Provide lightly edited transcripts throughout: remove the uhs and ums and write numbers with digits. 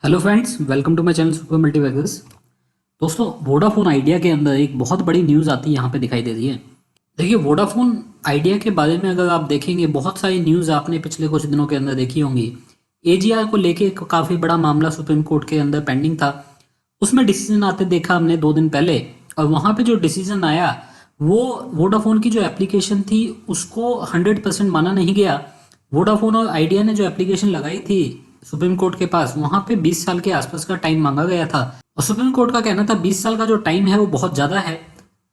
Hello friends, welcome to my channel super multiverse. दोस्तों, Vodafone Idea के अंदर एक बहुत बड़ी न्यूज़ आती है यहाँ पे दिखाई दे रही है। देखिए, वोडाफोन आइडिया के बारे में अगर आप देखेंगे, बहुत सारी न्यूज़ आपने पिछले कुछ दिनों के अंदर देखी होंगी। एजीआर को लेके एक काफ़ी बड़ा मामला सुप्रीम कोर्ट के अंदर पेंडिंग था। उसमें डिसीजन आते देखा हमने 2 दिन पहले, और वहाँ पे जो डिसीजन आया वो वोडाफोन की जो एप्लीकेशन थी उसको 100% माना नहीं गया। वोडाफोन और आइडिया ने जो एप्लीकेशन लगाई थी सुप्रीम कोर्ट के पास, वहां पे 20 साल के आसपास का टाइम मांगा गया था। और सुप्रीम कोर्ट का कहना था 20 साल का जो टाइम है वो बहुत ज़्यादा है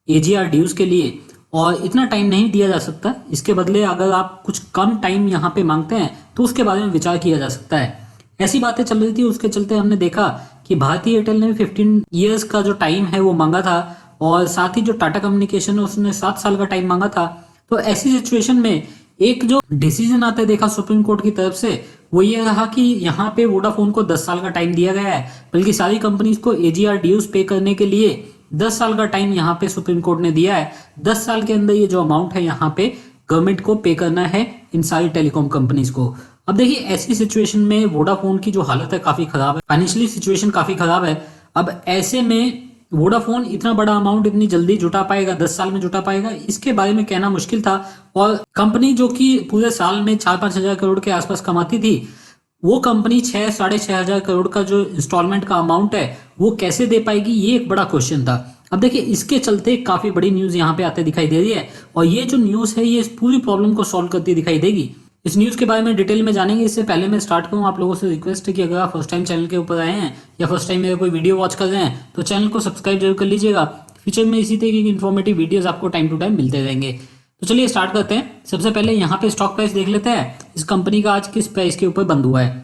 एजीआर ड्यूज के लिए, और इतना टाइम नहीं दिया जा सकता। इसके बदले अगर आप कुछ कम टाइम यहाँ पे मांगते हैं तो उसके बारे में विचार किया जा सकता है। ऐसी बातें चल रही थी, उसके चलते हमने देखा कि भारतीय एयरटेल ने 15 ईयर्स का जो टाइम है वो मांगा था, और साथ ही जो टाटा कम्युनिकेशन है उसने 7 साल का टाइम मांगा था। तो ऐसी सिचुएशन में एक जो डिसीजन आता है देखा सुप्रीम कोर्ट की तरफ से, वो ये रहा कि यहाँ पे वोडाफोन को 10 साल का टाइम दिया गया है, बल्कि सारी कंपनीज को एजीआर ड्यूज पे करने के लिए 10 साल का टाइम यहाँ पे सुप्रीम कोर्ट ने दिया है। 10 साल के अंदर ये जो अमाउंट है यहाँ पे गवर्नमेंट को पे करना है इन सारी टेलीकॉम कंपनीज को। अब देखिए, ऐसी सिचुएशन में वोडाफोन की जो हालत है काफी खराब है, फाइनेंशियली सिचुएशन काफी खराब है। अब ऐसे में वोडाफोन इतना बड़ा अमाउंट इतनी जल्दी जुटा पाएगा, 10 साल में जुटा पाएगा, इसके बारे में कहना मुश्किल था। और कंपनी जो कि पूरे साल में 4-5 हजार करोड़ के आसपास कमाती थी, वो कंपनी 6-6.5 हजार करोड़ का जो इंस्टॉलमेंट का अमाउंट है वो कैसे दे पाएगी, ये एक बड़ा क्वेश्चन था। अब देखिए, इसके चलते काफी बड़ी न्यूज यहाँ पे आते दिखाई दे रही है, और ये जो न्यूज है ये इस पूरी प्रॉब्लम को सॉल्व करती दिखाई देगी। इस न्यूज़ के बारे में डिटेल में जानेंगे। इससे पहले मैं स्टार्ट करूँ, आप लोगों से रिक्वेस्ट है कि अगर आप फर्स्ट टाइम चैनल के ऊपर आए हैं या फर्स्ट टाइम मेरा कोई वीडियो वॉच कर रहे हैं तो चैनल को सब्सक्राइब जरूर कर लीजिएगा। फ्यूचर में इसी तरीके की इन्फॉर्मेटिव वीडियोस आपको टाइम टू टाइम मिलते रहेंगे। तो चलिए स्टार्ट करते हैं। सबसे पहले यहाँ पे स्टॉक प्राइस देख लेते हैं, इस कंपनी का आज किस प्राइस के ऊपर बंद हुआ है।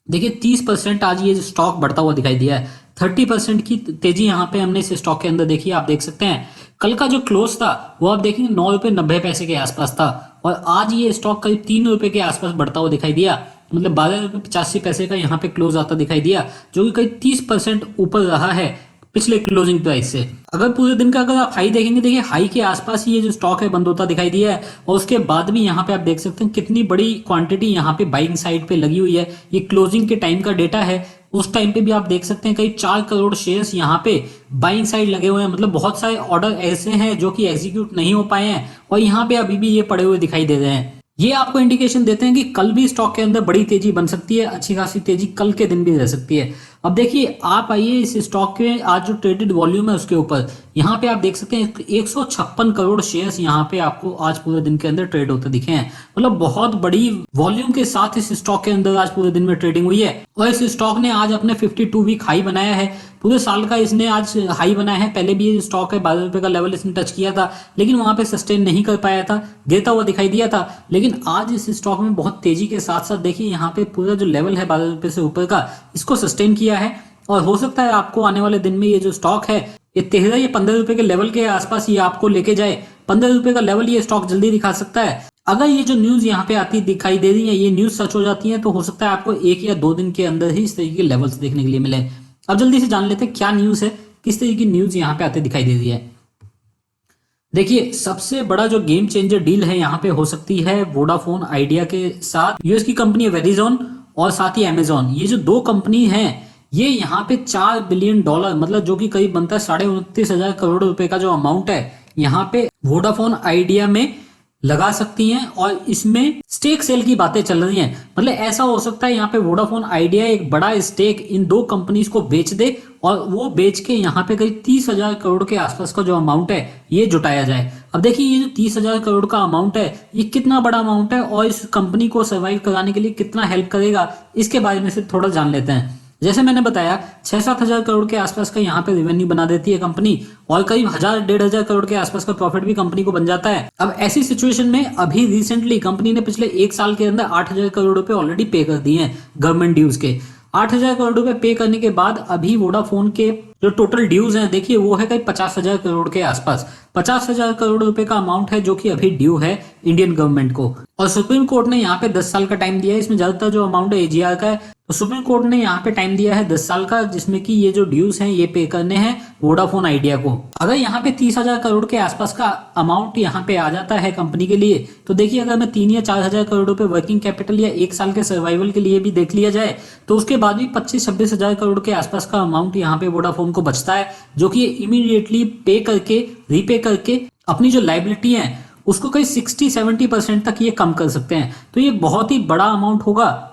देखिए, 30% आज ये स्टॉक बढ़ता हुआ दिखाई दिया है। 30% की तेजी यहाँ पे हमने इस स्टॉक के अंदर देखी, आप देख सकते हैं। कल का जो क्लोज था वो आप देखेंगे 9 रुपये 90 पैसे के आसपास था, और आज ये स्टॉक करीब 3 रुपये के आसपास बढ़ता हुआ दिखाई दिया। मतलब 12 रुपये 85 पैसे का यहाँ पे क्लोज आता दिखाई दिया, जो कि करीब 30% ऊपर रहा है पिछले क्लोजिंग प्राइस से। अगर पूरे दिन का अगर आप हाई देखेंगे, देखिए हाई के आसपास ही ये जो स्टॉक है बंद होता दिखाई दिया है, और उसके बाद भी यहाँ पे आप देख सकते हैं कितनी बड़ी क्वांटिटी यहाँ पे बाइंग साइड पे लगी हुई है। ये क्लोजिंग के टाइम का डेटा है, उस टाइम पे भी आप देख सकते हैं करीब 4 करोड़ शेयर्स यहाँ पे बाइंग साइड लगे हुए हैं। मतलब बहुत सारे ऑर्डर ऐसे हैं जो कि एग्जीक्यूट नहीं हो पाए हैं, और यहाँ पे अभी भी ये पड़े हुए दिखाई दे रहे हैं। ये आपको इंडिकेशन देते हैं कि कल भी स्टॉक के अंदर बड़ी तेजी बन सकती है, अच्छी खासी तेजी कल के दिन भी रह सकती है। अब देखिए, आप आइए इस स्टॉक के आज जो ट्रेडेड वॉल्यूम है उसके ऊपर, यहाँ पे आप देख सकते हैं 156 करोड़ शेयर्स यहाँ पे आपको आज पूरे दिन के अंदर ट्रेड होते दिखे हैं। मतलब बहुत बड़ी वॉल्यूम के साथ इस स्टॉक के अंदर आज पूरे दिन में ट्रेडिंग हुई है, और इस स्टॉक ने आज अपने 52 वीक हाई बनाया है। पूरे साल का इसने आज हाई बनाया है। पहले भी ये स्टॉक है 12 रुपए का लेवल इसने टच किया था, लेकिन वहां पे सस्टेन नहीं कर पाया था, गिरता हुआ दिखाई दिया था। लेकिन आज इस स्टॉक में बहुत तेजी के साथ साथ देखिए यहाँ पे पूरा जो लेवल है 12 रुपए से ऊपर का, इसको सस्टेन किया है। और हो सकता है आपको आने वाले दिन में ये जो स्टॉक है ये 13 या 15 रुपए के लेवल के आसपास ये आपको लेके जाए। 15 रुपए का लेवल ये स्टॉक जल्दी दिखा सकता है। अगर ये जो न्यूज यहाँ पे आती दिखाई दे रही है, ये न्यूज सच हो जाती है, तो हो सकता है आपको 1 या 2 दिन के अंदर ही इस तरीके के लेवल्स देखने के लिए मिले। अब जल्दी से जान लेते हैं क्या न्यूज है, किस तरीके की न्यूज यहाँ पे आते दिखाई दे रही है। देखिए, सबसे बड़ा जो गेम चेंजर डील है यहाँ पे हो सकती है वोडाफोन आइडिया के साथ। यूएस की कंपनी है वेरिजोन, और साथ ही अमेजोन, ये जो 2 कंपनी हैं ये यहाँ पे $4 बिलियन, मतलब जो कि करीब बनता है 29,500 करोड़ रुपए का जो अमाउंट है यहाँ पे वोडाफोन आइडिया में लगा सकती हैं, और इसमें स्टेक सेल की बातें चल रही हैं। मतलब ऐसा हो सकता है यहाँ पे वोडाफोन आइडिया एक बड़ा स्टेक इन 2 कंपनीज को बेच दे, और वो बेच के यहाँ पे करीब 30,000 करोड़ के आसपास का जो अमाउंट है ये जुटाया जाए। अब देखिए, ये जो 30,000 करोड़ का अमाउंट है ये कितना बड़ा अमाउंट है, और इस कंपनी को सर्वाइव कराने के लिए कितना हेल्प करेगा, इसके बारे में से थोड़ा जान लेते हैं। जैसे मैंने बताया, 6-7 हजार करोड़ के आसपास का यहाँ पे रेवेन्यू बना देती है कंपनी, और करीब 1,000-1,500 करोड़ के आसपास का प्रॉफिट भी कंपनी को बन जाता है। अब ऐसी सिचुएशन में अभी रिसेंटली कंपनी ने पिछले 1 साल के अंदर 8,000 करोड़ रुपए ऑलरेडी पे कर दिए हैं गवर्नमेंट ड्यूज के। 8,000 करोड़ रुपए पे करने के बाद अभी वोडाफोन के जो टोटल ड्यूज हैं देखिए वो है कहीं 50,000 करोड़ के आसपास। 50,000 करोड़ रुपए का अमाउंट है जो कि अभी ड्यू है इंडियन गवर्नमेंट को। और सुप्रीम कोर्ट ने यहाँ पे 10 साल का टाइम दिया है। इसमें ज्यादातर जो अमाउंट है एजीआर का है, तो सुप्रीम कोर्ट ने यहाँ पे टाइम दिया है 10 साल का, जिसमें कि ये जो ड्यूज हैं ये पे करने हैं वोडाफोन आइडिया को। अगर यहाँ पे 30,000 करोड़ के आसपास का अमाउंट यहाँ पे आ जाता है कंपनी के लिए, तो देखिए अगर मैं 3 या 4,000 करोड़ रुपए वर्किंग कैपिटल या 1 साल के सर्वाइवल के लिए भी देख लिया जाए, तो उसके बाद भी 25-26,000 करोड़ के आसपास का अमाउंट यहाँ पे वोडाफोन को बचता है, जो कि इमीडिएटली पे करके रीपे करके अपनी जो लाइबिलिटी है उसको कहीं 60-70% तक ये कम कर सकते हैं। तो ये बहुत ही बड़ा अमाउंट होगा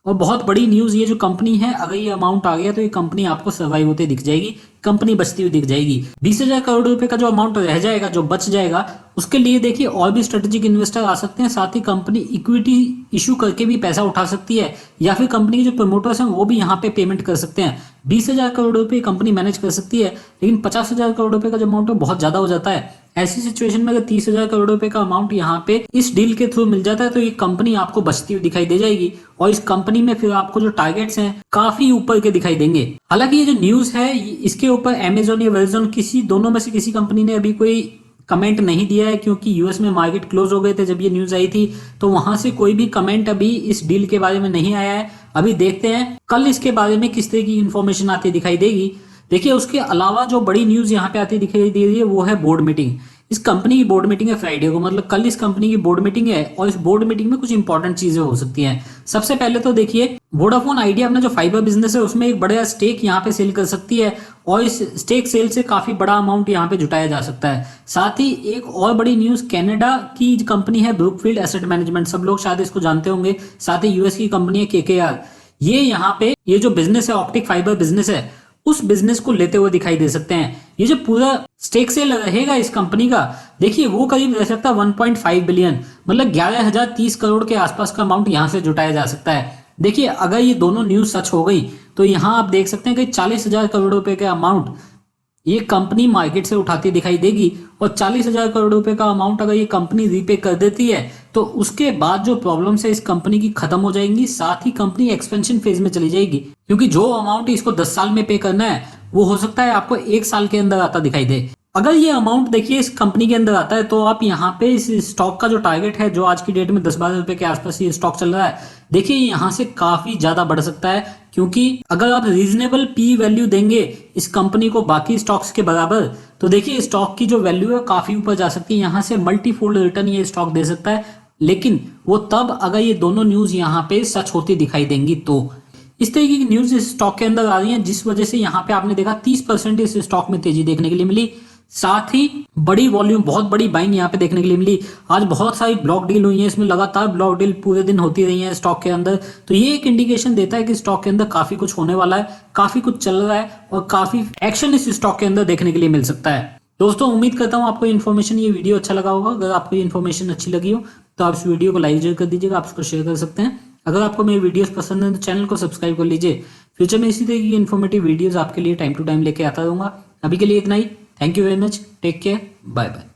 और बहुत बड़ी न्यूज़। ये जो कंपनी है अगर ये अमाउंट आ गया तो ये कंपनी आपको सर्वाइव होते दिख जाएगी, कंपनी बचती हुई दिख जाएगी। 20,000 करोड़ रुपए का जो अमाउंट रह जाएगा, जो बच जाएगा, उसके लिए देखिए और भी स्ट्रेटेजिक इन्वेस्टर आ सकते हैं। साथ ही कंपनी इक्विटी इशू करके भी पैसा उठा सकती है, या फिर कंपनी के जो प्रमोटर्स हैं वो भी यहाँ पे पेमेंट कर सकते हैं। 20,000 करोड़ रुपए कंपनी मैनेज कर सकती है, लेकिन 50,000 करोड़ रुपए का जो अमाउंट है बहुत ज्यादा हो जाता है। ऐसी सिचुएशन में अगर 30,000 करोड़ रुपए का अमाउंट यहाँ पे इस डील के थ्रू मिल जाता है तो ये कंपनी आपको बचती हुई दिखाई दे जाएगी, और इस कंपनी में फिर आपको जो टारगेट्स हैं काफी ऊपर के दिखाई देंगे। हालांकि ये जो न्यूज है इसके ऊपर अमेजोन या वेरिजोन किसी दोनों में से किसी कंपनी ने अभी कोई कमेंट नहीं दिया है, क्योंकि यूएस में मार्केट क्लोज हो गए थे जब ये न्यूज आई थी, तो वहां से कोई भी कमेंट अभी इस डील के बारे में नहीं आया है। अभी देखते हैं कल इसके बारे में किस तरह की इंफॉर्मेशन आती दिखाई देगी। देखिए उसके अलावा जो बड़ी न्यूज यहाँ पे आती दिखाई दे रही है वो है बोर्ड मीटिंग। इस कंपनी की बोर्ड मीटिंग है फ्राइडे को, मतलब कल इस कंपनी की बोर्ड मीटिंग है, और इस बोर्ड मीटिंग में कुछ इंपॉर्टेंट चीजें हो सकती हैं। सबसे पहले तो देखिए वोडाफोन आइडिया अपना जो फाइबर बिजनेस है उसमें एक बड़ा स्टेक यहाँ पे सेल कर सकती है, और इस स्टेक सेल से काफी बड़ा अमाउंट यहाँ पे जुटाया जा सकता है। साथ ही एक और बड़ी न्यूज, कनाडा की कंपनी है ब्रुकफील्ड एसेट मैनेजमेंट, सब लोग शायद इसको जानते होंगे। साथ ही यूएस की कंपनी है केकेआर। ये यहाँ पे ये जो बिजनेस है ऑप्टिक फाइबर बिजनेस है उस बिजनेस को लेते हुए दिखाई दे सकते हैं। ये जो पूरा स्टेक सेल रहेगा इस कंपनी का, देखिए वो करीब रह सकता है 1.5 बिलियन, मतलब 11,030 करोड़ के आसपास का अमाउंट यहाँ से जुटाया जा सकता है। देखिए अगर ये दोनों न्यूज सच हो गई तो यहाँ आप देख सकते हैं कि 40,000 करोड़ रुपए का अमाउंट ये कंपनी मार्केट से उठाती दिखाई देगी, और 40,000 करोड़ रुपए का अमाउंट अगर ये कंपनी रीपे कर देती है तो उसके बाद जो प्रॉब्लम्स है इस कंपनी की खत्म हो जाएंगी। साथ ही कंपनी एक्सपेंशन फेज में चली जाएगी, क्योंकि जो अमाउंट इसको 10 साल में पे करना है वो हो सकता है आपको 1 साल के अंदर आता दिखाई दे। अगर ये अमाउंट देखिए इस कंपनी के अंदर आता है तो आप यहाँ पे इस स्टॉक का जो टारगेट है, जो आज की डेट में 10-12 रुपए के आसपास ये स्टॉक चल रहा है, देखिए यहाँ से काफी ज्यादा बढ़ सकता है। क्योंकि अगर आप रीजनेबल पी वैल्यू देंगे इस कंपनी को बाकी स्टॉक्स के बराबर, तो देखिए स्टॉक की जो वैल्यू है काफी ऊपर जा सकती है। यहाँ से मल्टीफोल्ड रिटर्न ये स्टॉक दे सकता है, लेकिन वो तब अगर ये दोनों न्यूज यहाँ पे सच होती दिखाई देंगी। तो इस तरह की न्यूज इस स्टॉक के अंदर आ रही है, जिस वजह से यहाँ पे आपने देखा 30% इस स्टॉक में तेजी देखने के लिए मिली। साथ ही बड़ी वॉल्यूम, बहुत बड़ी बाइंग यहाँ पे देखने के लिए मिली। आज बहुत सारी ब्लॉक डील हुई है, इसमें लगातार ब्लॉक डील पूरे दिन होती रही है स्टॉक के अंदर। तो ये एक इंडिकेशन देता है कि स्टॉक के अंदर काफी कुछ होने वाला है, काफी कुछ चल रहा है, और काफी एक्शन इस स्टॉक के अंदर देखने के लिए मिल सकता है। दोस्तों उम्मीद करता हूँ आपको इन्फॉर्मेशन, ये वीडियो अच्छा लगा होगा। अगर आपको ये इन्फॉर्मेशन अच्छी लगी हो तो आप इस वीडियो को लाइक जरूर कर दीजिएगा, आप इसको शेयर कर सकते हैं। अगर आपको मेरी वीडियोस पसंद है तो चैनल को सब्सक्राइब कर लीजिए। फ्यूचर में इसी तरह की इन्फॉर्मेटिव वीडियोस आपके लिए टाइम टू टाइम लेके आता रहूंगा। अभी के लिए इतना ही। Thank you very much, take care, bye bye.